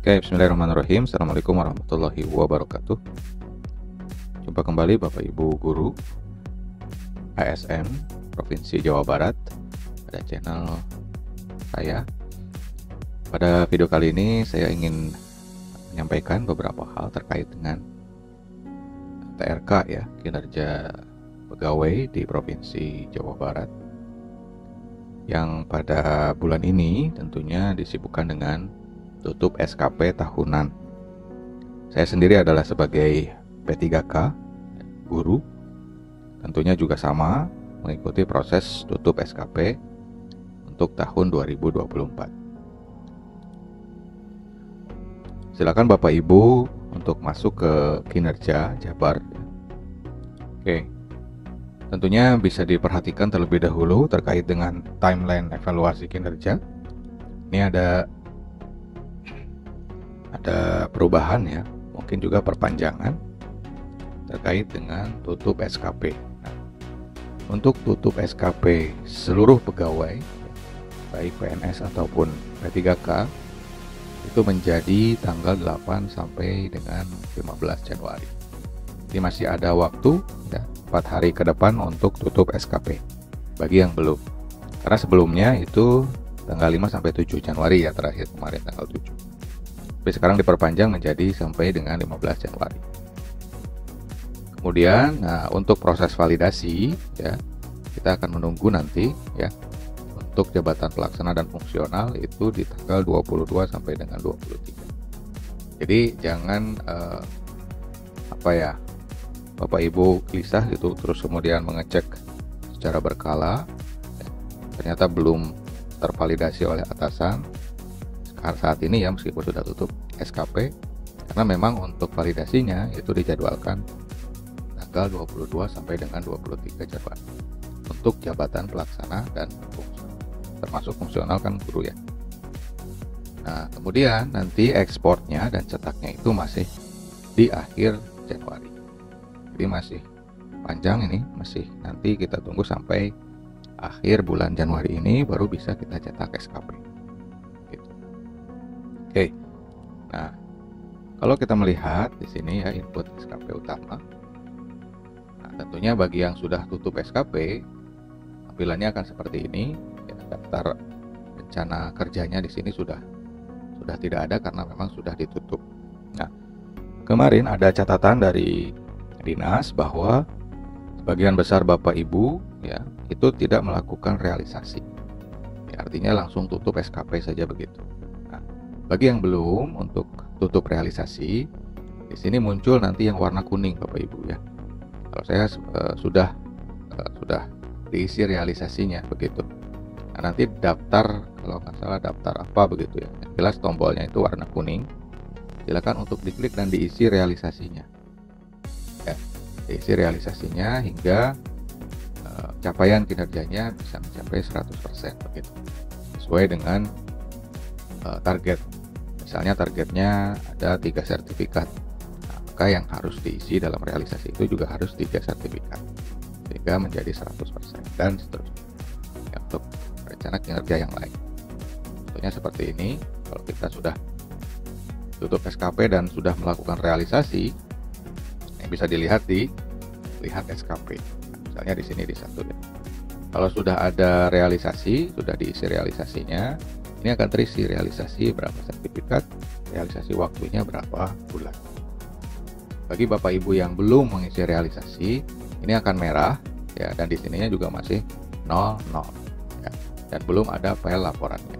Oke, bismillahirrahmanirrahim. Assalamualaikum warahmatullahi wabarakatuh. Jumpa kembali Bapak Ibu Guru ASN Provinsi Jawa Barat pada channel saya. Pada video kali ini saya ingin menyampaikan beberapa hal terkait dengan TRK ya, kinerja pegawai di Provinsi Jawa Barat, yang pada bulan ini tentunya disibukkan dengan tutup SKP tahunan. Saya sendiri adalah sebagai P3K guru, tentunya juga sama mengikuti proses tutup SKP untuk tahun 2024. Silakan Bapak Ibu untuk masuk ke kinerja Jabar. Oke, tentunya bisa diperhatikan terlebih dahulu terkait dengan timeline evaluasi kinerja. Ini ada perubahan ya, mungkin juga perpanjangan terkait dengan tutup SKP. Nah, untuk tutup SKP seluruh pegawai baik PNS ataupun P3K itu menjadi tanggal 8 sampai dengan 15 Januari. Jadi masih ada waktu ya, 4 hari ke depan untuk tutup SKP bagi yang belum. Karena sebelumnya itu tanggal 5 sampai 7 Januari ya, terakhir kemarin tanggal 7. Tapi sekarang diperpanjang menjadi sampai dengan 15 Januari. Kemudian untuk proses validasi ya, kita akan menunggu nanti ya, untuk jabatan pelaksana dan fungsional itu di tanggal 22 sampai dengan 23. Jadi jangan Bapak Ibu gelisah gitu terus kemudian mengecek secara berkala ya, ternyata belum tervalidasi oleh atasan saat ini ya, meskipun sudah tutup SKP, karena memang untuk validasinya itu dijadwalkan tanggal 22 sampai dengan 23 Januari untuk jabatan pelaksana dan termasuk fungsional kan guru ya. Nah, kemudian nanti ekspornya dan cetaknya itu masih di akhir Januari. Jadi masih panjang ini, masih nanti kita tunggu sampai akhir bulan Januari ini baru bisa kita cetak SKP. Gitu. Oke. Nah, kalau kita melihat di sini ya input SKP utama. Nah, tentunya bagi yang sudah tutup SKP, tampilannya akan seperti ini. Ya, daftar rencana kerjanya di sini sudah tidak ada karena memang sudah ditutup. Nah, kemarin ada catatan dari dinas bahwa sebagian besar Bapak Ibu ya itu tidak melakukan realisasi. Ya, artinya langsung tutup SKP saja begitu. Nah, bagi yang belum untuk tutup realisasi, di sini muncul nanti yang warna kuning Bapak Ibu ya. Kalau saya sudah diisi realisasinya begitu. Nah, nanti daftar, kalau nggak salah daftar apa begitu ya. Yang jelas tombolnya itu warna kuning. Silakan untuk diklik dan diisi realisasinya. Ya, diisi realisasinya hingga capaian kinerjanya bisa mencapai 100% begitu. Sesuai dengan target. Misalnya targetnya ada 3 sertifikat. Nah, maka yang harus diisi dalam realisasi itu juga harus 3 sertifikat. Sehingga menjadi 100% dan seterusnya. Ya, untuk rencana kinerja yang lain. Contohnya seperti ini, kalau kita sudah tutup SKP dan sudah melakukan realisasi, yang bisa dilihat di lihat SKP. Nah, misalnya di sini di satu. Kalau sudah ada realisasi, sudah diisi realisasinya, ini akan terisi realisasi berapa sertifikat, realisasi waktunya berapa bulan. Bagi Bapak Ibu yang belum mengisi realisasi, ini akan merah ya, dan di sininya juga masih 00 ya, dan belum ada file laporannya.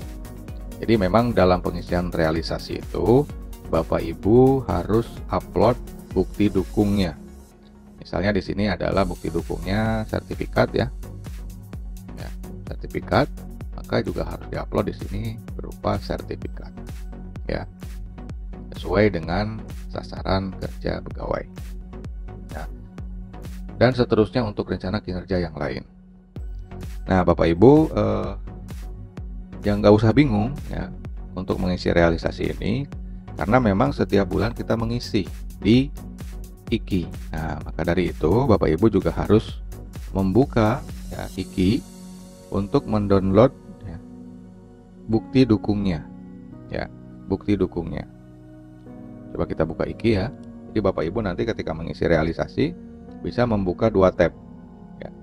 Jadi memang dalam pengisian realisasi itu Bapak Ibu harus upload bukti dukungnya. Misalnya di sini adalah bukti dukungnya sertifikat ya. Ya, sertifikat, maka juga harus diupload di sini berupa sertifikat. Ya. Sesuai dengan sasaran kerja pegawai. Ya. Dan seterusnya untuk rencana kinerja yang lain. Nah, Bapak Ibu yang nggak usah bingung ya untuk mengisi realisasi ini, karena memang setiap bulan kita mengisi di IKI. Nah, maka dari itu Bapak Ibu juga harus membuka ya, IKI untuk mendownload ya, bukti dukungnya ya, bukti dukungnya. Coba kita buka IKI ya. Jadi Bapak Ibu nanti ketika mengisi realisasi bisa membuka 2 tab. Ya.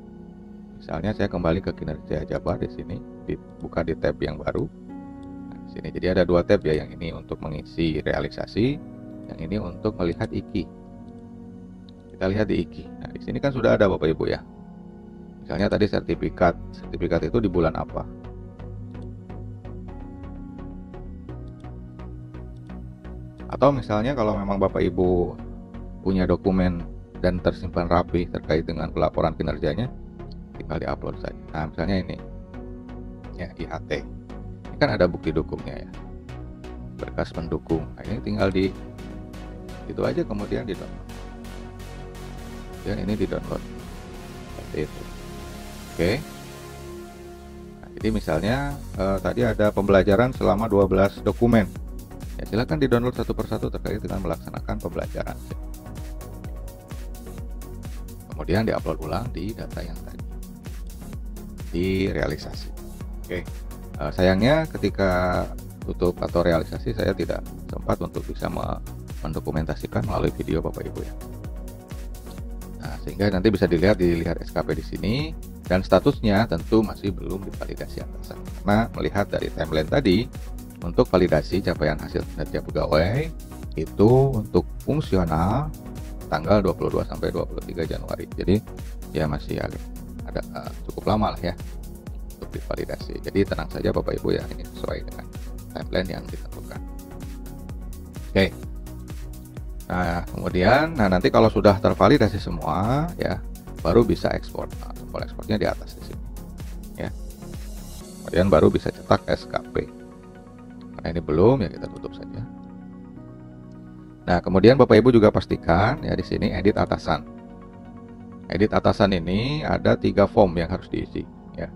Misalnya saya kembali ke kinerja Jabar di sini, dibuka di tab yang baru. Nah, di sini jadi ada 2 tab ya, yang ini untuk mengisi realisasi, yang ini untuk melihat IKI. Kita lihat di IKI. Nah, di sini kan sudah ada Bapak Ibu ya. Misalnya tadi sertifikat itu di bulan apa? Atau misalnya kalau memang Bapak Ibu punya dokumen dan tersimpan rapi terkait dengan pelaporan kinerjanya, tinggal diupload saja. Nah, misalnya ini ya, IHT. Ini kan ada bukti dukungnya ya, berkas pendukung. Nah, ini tinggal itu aja, kemudian di download. Dan ini di download seperti itu. Oke. Nah, jadi misalnya tadi ada pembelajaran selama 12 dokumen. Ya, silakan di download satu persatu terkait dengan melaksanakan pembelajaran. Kemudian diupload ulang di data yang tadi, di realisasi. Oke. Sayangnya ketika tutup atau realisasi saya tidak sempat untuk bisa mendokumentasikan melalui video Bapak Ibu ya. Nah, sehingga nanti bisa dilihat SKP di sini, dan statusnya tentu masih belum divalidasi atasan. Karena melihat dari timeline tadi, untuk validasi capaian hasil kinerja pegawai itu untuk fungsional tanggal 22 sampai 23 Januari. Jadi ya masih ada cukup lama lah ya untuk divalidasi. Jadi tenang saja Bapak Ibu ya, ini sesuai dengan timeline yang ditentukan. Oke. Nah, kemudian nanti kalau sudah tervalidasi semua ya, baru bisa ekspor. Nah, tombol ekspornya di atas di sini. Ya. Kemudian baru bisa cetak SKP. Nah, ini belum ya, kita tutup saja. Nah, kemudian Bapak Ibu juga pastikan ya di sini edit atasan. Edit atasan ini ada 3 form yang harus diisi ya.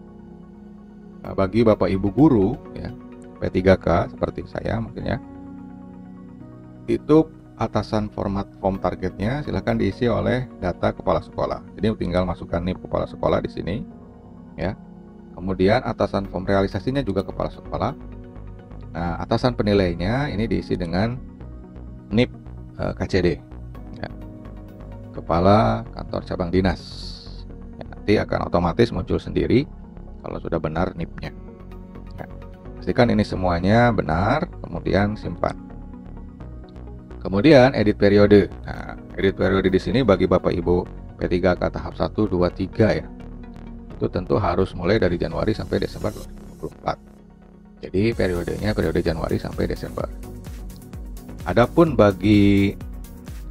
Nah, bagi Bapak Ibu guru ya, P3K seperti saya mungkin ya, itu atasan format form targetnya silahkan diisi oleh data kepala sekolah. Jadi tinggal masukkan NIP kepala sekolah di sini ya. Kemudian atasan form realisasinya juga kepala sekolah. Nah, atasan penilainya ini diisi dengan NIP KCD ya, kepala kantor cabang dinas ya, nanti akan otomatis muncul sendiri kalau sudah benar NIP-nya ya. Pastikan ini semuanya benar, kemudian simpan. Kemudian edit periode. Nah, edit periode di sini bagi Bapak Ibu P3K tahap 1, 2, 3 ya, itu tentu harus mulai dari Januari sampai Desember 2024. Jadi periodenya periode Januari sampai Desember. Adapun bagi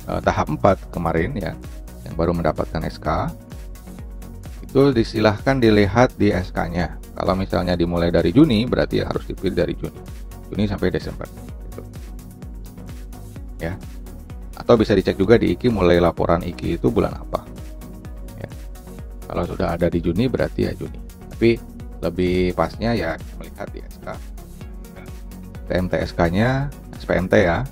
tahap 4 kemarin ya, yang baru mendapatkan SK, itu disilahkan dilihat di SK-nya. Kalau misalnya dimulai dari Juni, berarti harus dipilih dari Juni sampai Desember. Gitu. Ya. Atau bisa dicek juga di IKI, mulai laporan IKI itu bulan apa. Ya. Kalau sudah ada di Juni berarti ya Juni. Tapi lebih pasnya ya melihat di SK. TMT-SK-nya, SPMT ya,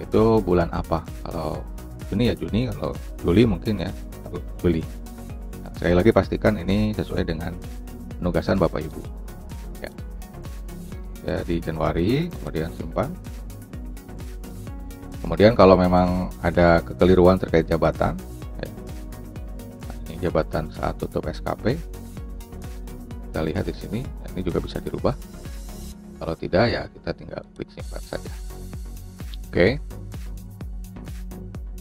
itu bulan apa. Kalau Juni ya Juni, kalau Juli mungkin ya Juli. Nah, sekali lagi pastikan ini sesuai dengan penugasan Bapak Ibu ya. Ya, di Januari, kemudian simpan. Kemudian kalau memang ada kekeliruan terkait jabatan ya. Nah, ini jabatan saat tutup SKP, kita lihat di sini. Ini juga bisa dirubah. Kalau tidak ya kita tinggal klik simpan saja. Oke.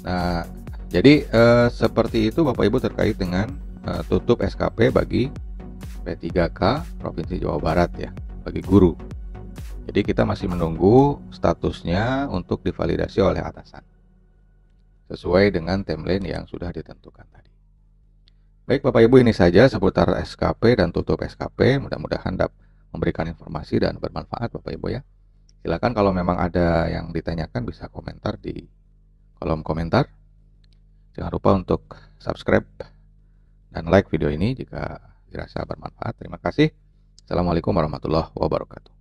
Nah, jadi seperti itu Bapak Ibu terkait dengan tutup SKP bagi P3K Provinsi Jawa Barat ya, bagi guru. Jadi kita masih menunggu statusnya untuk divalidasi oleh atasan sesuai dengan timeline yang sudah ditentukan tadi. Baik Bapak Ibu, ini saja seputar SKP dan tutup SKP. Mudah-mudahan dapat memberikan informasi dan bermanfaat Bapak Ibu ya. Silakan kalau memang ada yang ditanyakan bisa komentar di kolom komentar. Jangan lupa untuk subscribe dan like video ini jika dirasa bermanfaat. Terima kasih. Assalamualaikum warahmatullahi wabarakatuh.